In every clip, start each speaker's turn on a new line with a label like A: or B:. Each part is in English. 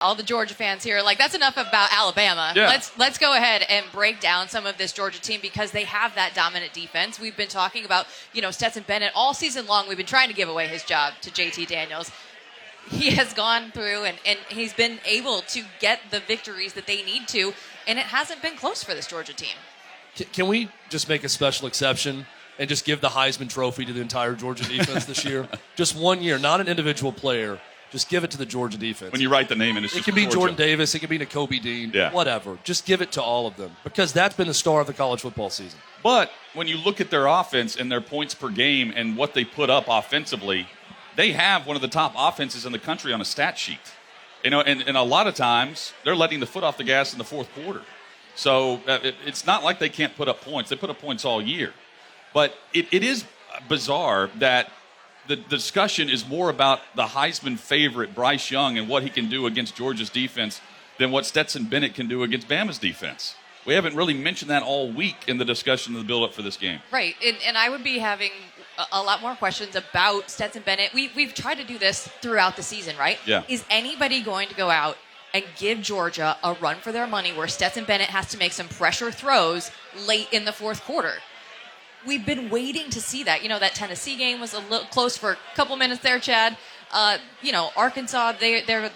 A: all the Georgia fans here, like, that's enough about Alabama.
B: Yeah.
A: Let's go ahead and break down some of this Georgia team because they have that dominant defense. We've been talking about, Stetson Bennett all season long. We've been trying to give away his job to JT Daniels. He has gone through and he's been able to get the victories that they need to, and it hasn't been close for this Georgia team.
C: Can we just make a special exception and just give the Heisman Trophy to the entire Georgia defense this year? Just 1 year, not an individual player. Just give it to the Georgia defense.
B: When you write the name in,
C: it can be
B: Georgia.
C: Jordan Davis. It can be Nakobe Dean.
B: Yeah.
C: Whatever. Just give it to all of them because that's been the star of the college football season.
B: But when you look at their offense and their points per game and what they put up offensively, they have one of the top offenses in the country on a stat sheet. And a lot of times they're letting the foot off the gas in the fourth quarter. So it's not like they can't put up points. They put up points all year. But it is bizarre that the discussion is more about the Heisman favorite, Bryce Young, and what he can do against Georgia's defense than what Stetson Bennett can do against Bama's defense. We haven't really mentioned that all week in the discussion of the build-up for this game.
A: Right, and I would be having a lot more questions about Stetson Bennett. We've tried to do this throughout the season, right?
B: Yeah.
A: Is anybody going to go out and give Georgia a run for their money where Stetson Bennett has to make some pressure throws late in the fourth quarter? We've been waiting to see that. That Tennessee game was a little close for a couple minutes there, Chad. Arkansas, they're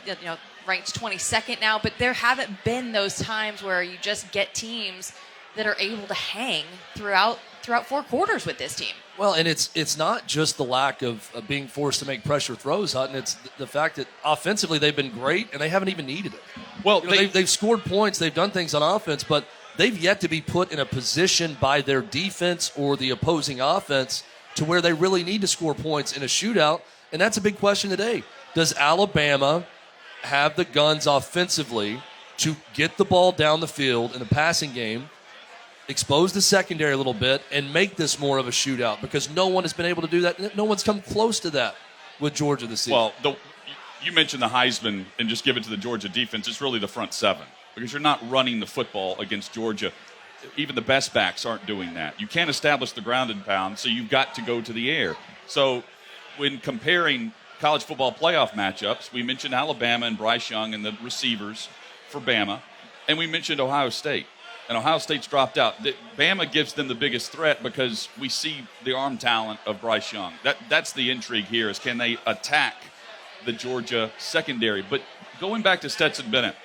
A: ranked 22nd now, but there haven't been those times where you just get teams that are able to hang throughout four quarters with this team.
C: Well, and it's not just the lack of being forced to make pressure throws, Hutton. It's the fact that offensively they've been great and they haven't even needed it.
B: Well,
C: they've scored points, they've done things on offense, but they've yet to be put in a position by their defense or the opposing offense to where they really need to score points in a shootout, and that's a big question today. Does Alabama have the guns offensively to get the ball down the field in a passing game, expose the secondary a little bit, and make this more of a shootout? Because no one has been able to do that. No one's come close to that with Georgia this season.
B: Well, you mentioned the Heisman and just give it to the Georgia defense. It's really the front seven because you're not running the football against Georgia. Even the best backs aren't doing that. You can't establish the ground and pound, so you've got to go to the air. So when comparing college football playoff matchups, we mentioned Alabama and Bryce Young and the receivers for Bama, and we mentioned Ohio State. And Ohio State's dropped out. Bama gives them the biggest threat because we see the arm talent of Bryce Young. That's the intrigue here is can they attack the Georgia secondary? But going back to Stetson Bennett,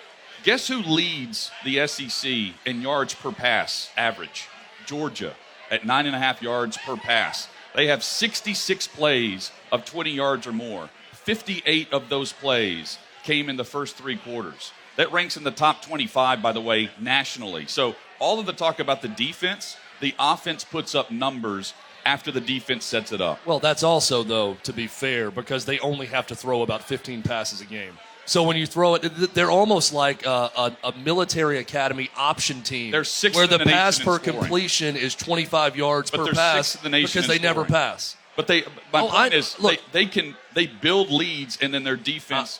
B: guess who leads the SEC in yards per pass average? Georgia at 9.5 yards per pass. They have 66 plays of 20 yards or more. 58 of those plays came in the first three quarters. That ranks in the top 25, by the way, nationally. So all of the talk about the defense, the offense puts up numbers after the defense sets it up.
C: Well, that's also, though, to be fair, because they only have to throw about 15 passes a game. So when you throw it, they're almost like a military academy option team.
B: They're sixth
C: where
B: in
C: the
B: the nation
C: pass
B: in
C: per
B: scoring.
C: completion is 25 yards
B: But
C: per
B: they're
C: pass
B: sixth in the nation
C: because
B: in
C: they never
B: scoring.
C: pass.
B: But my point is,
C: look,
B: they build leads and then their defense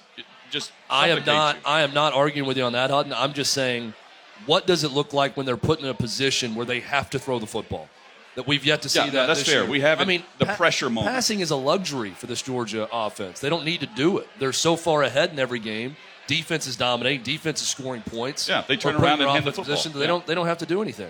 B: just.
C: I am
B: suffocates
C: not arguing with you on that, Hutton. I'm just saying, what does it look like when they're put in a position where they have to throw the football? That we've yet to see that.
B: That's
C: this
B: fair.
C: year.
B: We haven't the pressure moment.
C: Passing is a luxury for this Georgia offense. They don't need to do it. They're so far ahead in every game. Defense is dominating. Defense is scoring points.
B: Yeah, they turn
C: Or putting
B: around and
C: their
B: hand the
C: offense in
B: football.
C: position. They don't have to do anything.